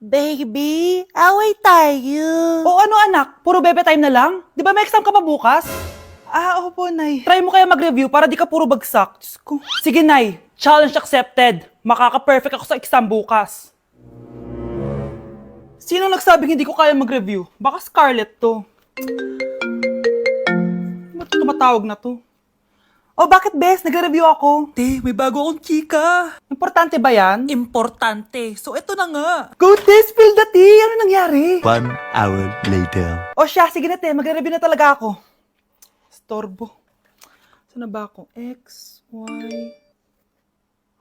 Baby, away tayo. O ano anak, puro bebe time na lang? Di ba may exam ka pa bukas? Opo, Nay. Try mo kaya mag-review para di ka puro bagsak. Diyos ko. Sige Nay, challenge accepted. Makaka-perfect ako sa exam bukas. Sino nagsabing hindi ko kaya mag-review? Baka Scarlett to. Ba't tumatawag na to? Oh, bakit bes? Nagre-review ako. Te, may bago akong chika. Importante ba yan? Importante. So, eto na nga. Go Tess, spill the tea! Ano nangyari? 1 hour later. O siya, sige na te, magre-review na talaga ako. Storbo. Saan na ba ako? X, Y...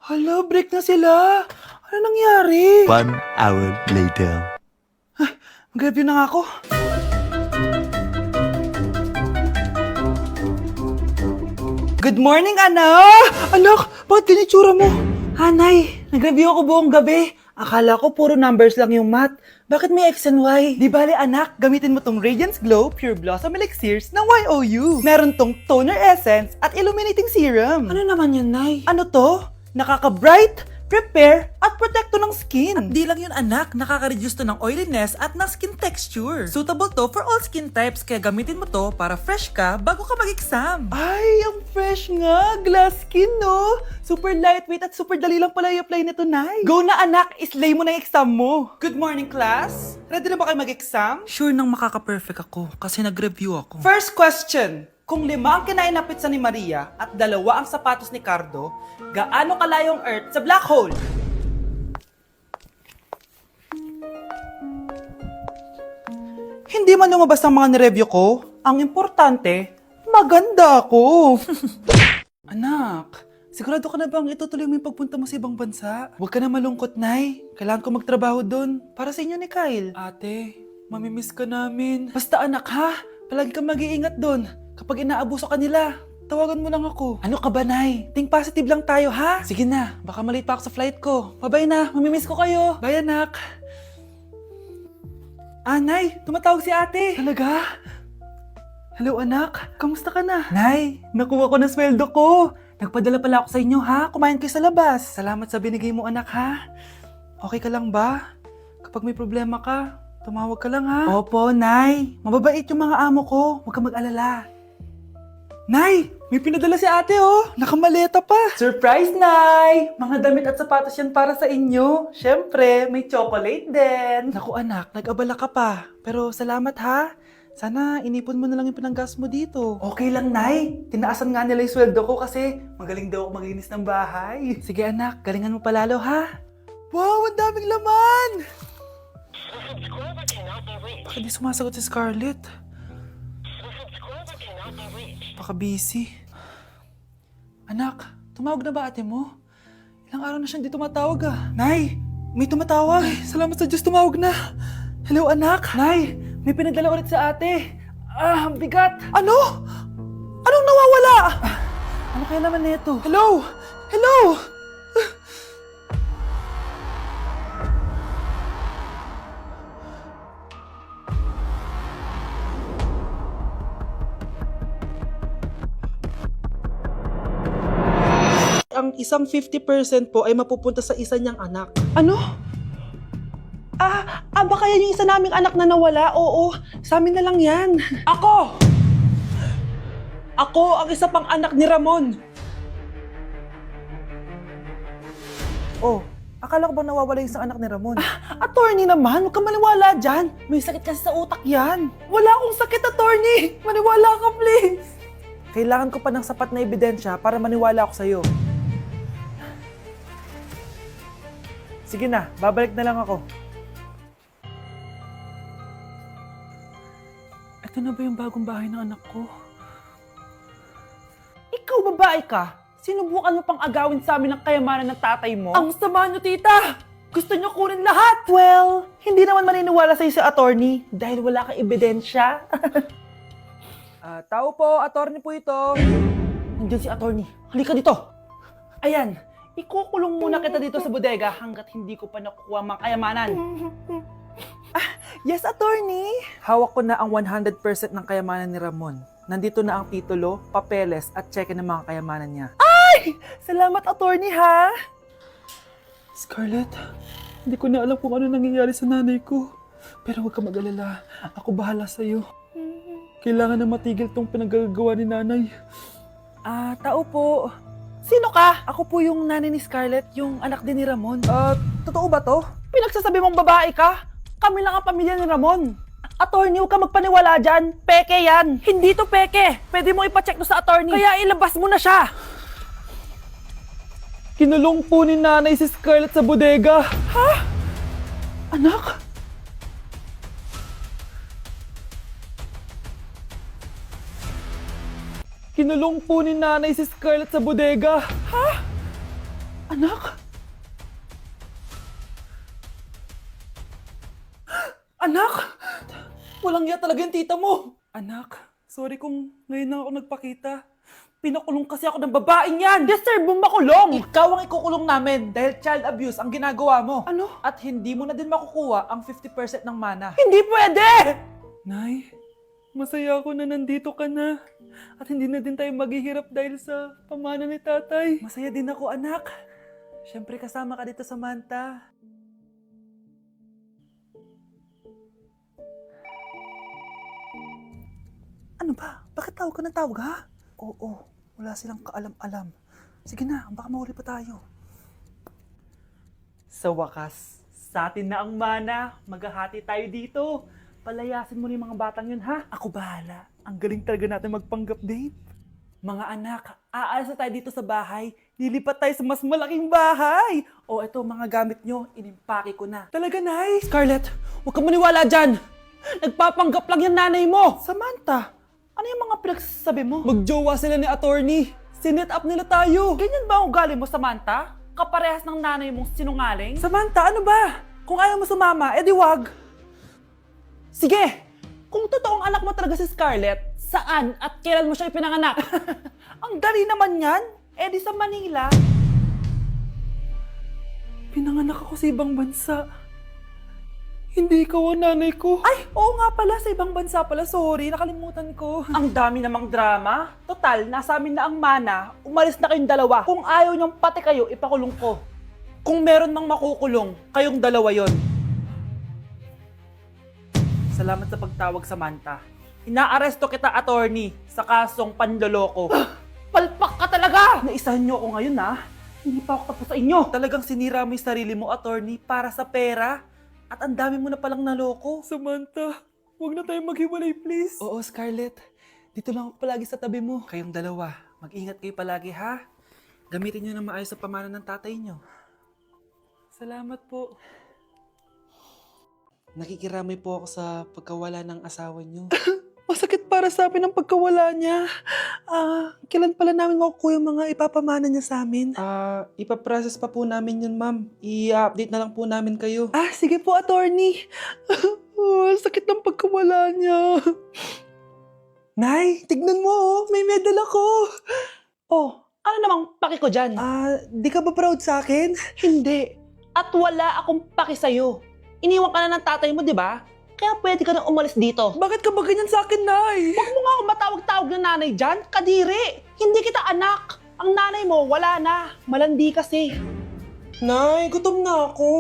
Hala, break na sila! Ano nangyari? 1 hour later. Mag-review na nga ako. Good morning, anak! Anak, bakit ganyan itsura mo? Hanay, nag-review ako buong gabi. Akala ko puro numbers lang yung math. Bakit may X and Y? Di bale anak, gamitin mo tong Radiance Glow Pure Blossom Elixirs ng YOU. Meron tong toner essence at illuminating serum. Ano naman yun, Nay? Ano to? Nakaka-bright, prepare, at protecto ng skin. At di lang yun, anak. Nakaka-reduce to ng oiliness at ng skin texture. Suitable to for all skin types, kaya gamitin mo to para fresh ka bago ka mag-exam. Ay, ang fresh nga. Glass skin, no? Super lightweight at super dali lang pala i-apply nito, Nay. Go na, anak. Islay mo na yung exam mo. Good morning, class. Ready na ba kayo mag-exam? Sure nang makaka-perfect ako kasi nag-review ako. First question. Kung 5 ang kinain na pizza ni Maria at 2 ang sapatos ni Cardo, gaano kalayo ang Earth sa black hole? Hindi man lumabas ang mga nireview ko, ang importante, maganda ako. Anak, sigurado ka na bang itutuloy mo yung pagpunta mo sa ibang bansa? Huwag ka na malungkot, Nay. Kailangan ko magtrabaho doon para sa inyo ni Kyle. Ate, mamimiss ka namin. Basta anak ha, palagi kang mag-iingat doon. Kapag inaabuso ka nila, tawagan mo lang ako. Ano ka ba, Nay? Think positive lang tayo, ha? Sige na, baka malate pa ako sa flight ko. Bye-bye na, mamimiss ko kayo. Bye, anak. Nay, tumatawag si ate. Talaga? Hello, anak. Kamusta ka na? Nay, nakuha ko na sweldo ko. Nagpadala pala ako sa inyo, ha? Kumain kayo sa labas. Salamat sa binigay mo, anak, ha? Okay ka lang ba? Kapag may problema ka, tumawag ka lang, ha? Opo, Nay. Mababait yung mga amo ko. Huwag kang mag-alala. Nay, may pinadala si ate, oh. Nakamaleta pa. Surprise, Nay! Mga damit at sapatos yan para sa inyo. Siyempre, may chocolate din. Naku, anak, nag-abala ka pa. Pero salamat, ha? Sana inipon mo na lang yung pinanggas mo dito. Okay lang, Nay. Tinaasan nga nila yung sweldo ko kasi magaling daw ako maglinis ng bahay. Sige, anak. Galingan mo palalo, ha? Wow, ang daming laman! Bakit di sumasagot si Scarlett? Baka busy. Anak, tumawag na ba ate mo? Ilang araw na siyang di tumatawag ah. Nay, may tumatawag. Ay, salamat sa Diyos, tumawag na. Hello anak. Nay, may pinadala ulit sa ate. Ang bigat. Ano? Anong nawawala? Ano kaya naman nito? Hello? Hello? Ang isang 50% po ay mapupunta sa isa niyang anak. Ano? Baka yan yung isa naming anak na nawala? Oo, sa amin na lang yan. Ako! Ako ang isa pang anak ni Ramon. Oh, akala ko ba nawawala yung isang anak ni Ramon? Attorney naman, huwag ka maniwala dyan. May sakit kasi sa utak yan. Wala akong sakit, attorney. Maniwala ka, please. Kailangan ko pa ng sapat na ebidensya para maniwala ako sa'yo. Sige na, babalik na lang ako. Ito na ba yung bagong bahay ng anak ko? Ikaw babae ka? Sinubukan mo pang agawin sa amin ang kayamanan ng tatay mo? Ang sama nyo, tita! Gusto nyo kunin lahat! Well, hindi naman maniniwala sa'yo si attorney dahil wala kang ebidensya. Tao po, attorney po ito. Nandiyan si attorney. Halika dito. Ayan, ikukulong muna kita dito sa bodega hanggat hindi ko pa nakukuha mga kayamanan. Yes, attorney. Hawak ko na ang 100% ng kayamanan ni Ramon. Nandito na ang titulo, papeles at cheque ng mga kayamanan niya. Ay! Salamat, attorney, ha? Scarlett, Hindi ko na alam kung ano nangyayari sa nanay ko. Pero huwag ka mag-alala. Ako bahala sa'yo. Kailangan na matigil tong pinagagawa ni nanay. Tao po. Sino ka? Ako po yung nanay ni Scarlett, yung anak din ni Ramon. Totoo ba to? Pinagsasabi mong babae ka? Kami lang ang pamilya ni Ramon. Attorney, huwag ka magpaniwala dyan. Peke yan. Hindi to peke. Pwede mo ipacheck to sa attorney. Kaya ilabas mo na siya. Kinulong po ni nanay si Scarlett sa bodega. Ha? Anak? Kinulong po ni nanay si Scarlett sa bodega. Ha? Anak? Anak? Walang iya talaga yung tita mo. Anak, sorry kung ngayon na ako nagpakita. Pinakulong kasi ako ng babaeng yan. Deserve mong makulong. Ikaw ang ikukulong namin dahil child abuse ang ginagawa mo. Ano? At hindi mo na din makukuha ang 50% ng mana. Hindi pwede! Nay, masaya ako na nandito ka na. At hindi na din tayo maghihirap dahil sa pamana ni tatay. Masaya din ako, anak. Siyempre kasama ka dito sa Manta. Ano ba? Bakit tawag ka ng tawag, ha? Oo, wala silang kaalam-alam. Sige na, baka mahuli pa tayo. Sa wakas, sa atin na ang mana. Maghahati tayo dito. Palayasin mo na yung mga batang yun, ha? Ako bahala. Ang galing talaga natin magpanggap date. Mga anak, aalis na tayo dito sa bahay. Lilipat tayo sa mas malaking bahay. O eto, mga gamit nyo, inimpake ko na. Talaga, Nay? Scarlett, huwag ka maniwala dyan. Nagpapanggap lang yung nanay mo. Samantha, ano yung mga pinagsasabi mo? Magjowa sila ni attorney. Sinet up nila tayo. Ganyan ba ang ugali mo, Samantha? Kaparehas ng nanay mong sinungaling? Samantha, ano ba? Kung ayaw mo sumama, edi wag. Sige, kung totoong anak mo talaga si Scarlett, saan at kailan mo siya ipinanganak? Ang dali naman yan. Edi sa Manila. Pinanganak ako sa ibang bansa. Hindi ikaw ang nanay ko. Ay, oo nga pala, sa ibang bansa pala. Sorry, nakalimutan ko. Ang dami namang drama. Total, nasa amin na ang mana. Umalis na kayong dalawa. Kung ayaw niyong pati kayo, ipakulong ko. Kung meron mang makukulong, kayong dalawa yon. Salamat sa pagtawag, Samantha. Inaaresto kita, attorney, sa kasong panloloko. Palpak ka talaga! Naisahan niyo ako ngayon, ha? Hindi pa ako tapos sa inyo. Talagang sinira mo yung sarili mo, attorney, para sa pera. At ang dami mo na palang naloko. Samantha, huwag na tayong maghiwalay, please. Oo, Scarlett. Dito lang ako palagi sa tabi mo. Kayong dalawa, mag-ingat kayo palagi, ha? Gamitin niyo na maayos sa pamana ng tatay niyo. Salamat po. Nakikiramay po ako sa pagkawala ng asawa niyo. Masakit para sa amin ang pagkawala niya. Kailan pala namin makukuha yung mga ipapamana niya sa amin? Ipaprocess pa po namin yun, ma'am. I-update na lang po namin kayo. Sige po, attorney. Sakit ng pagkawala niya. Nay, tignan mo, may medal ako. Oh, ano namang paki ko dyan? Di ka ba proud sa akin? Hindi. At wala akong paki sa'yo. Iniwan ka na ng tatay mo, di ba? Kaya pwede ka na umalis dito. Bakit ka ba ganyan sa akin, Nay? Huwag mo nga akong matawag-tawag na nanay dyan. Kadiri! Hindi kita anak. Ang nanay mo, wala na. Malandi kasi. Nay, gutom na ako.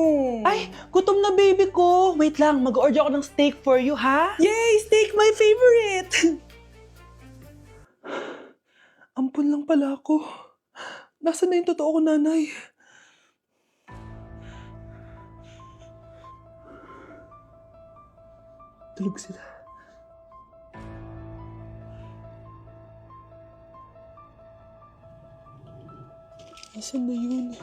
Ay, gutom na baby ko. Wait lang, mag-order ako ng steak for you, ha? Yay! Steak, my favorite! Ampun lang pala ako. Nasaan na yung totoo ko, nanay? Tulog sila. Nasaan na yun?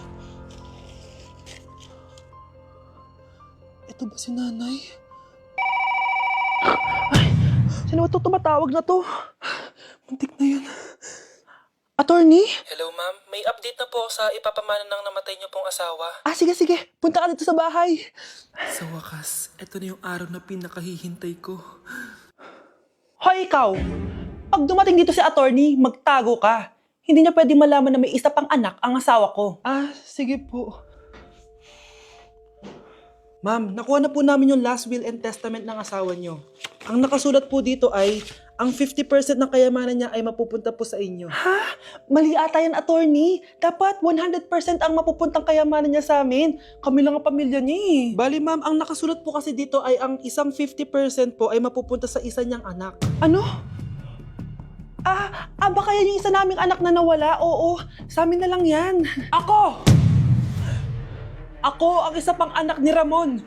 Ito ba si nanay? Ay! Sino ba ito tumatawag na to? Muntik na yun. Attorney? Hello ma'am, may update na po sa ipapamana ng namatay niyo pong asawa. Sige. Punta ka dito sa bahay. Sa wakas, ito na yung araw na pinakahihintay ko. Hoy, ikaw! Pag dumating dito si attorney, magtago ka. Hindi niya pwede malaman na may isa pang anak ang asawa ko. Sige po. Ma'am, nakuha na po namin yung last will and testament ng asawa niyo. Ang nakasulat po dito ay ang 50% ng kayamanan niya ay mapupunta po sa inyo. Ha? Mali ata yan, attorney. Dapat 100% ang mapupuntang kayamanan niya sa amin. Kami lang ang pamilya niya eh. Bali ma'am, ang nakasulat po kasi dito ay ang isang 50% po ay mapupunta sa isa niyang anak. Ano? Baka yan yung isa naming anak na nawala? Oo, sa amin na lang yan. Ako ang isa pang anak ni Ramon.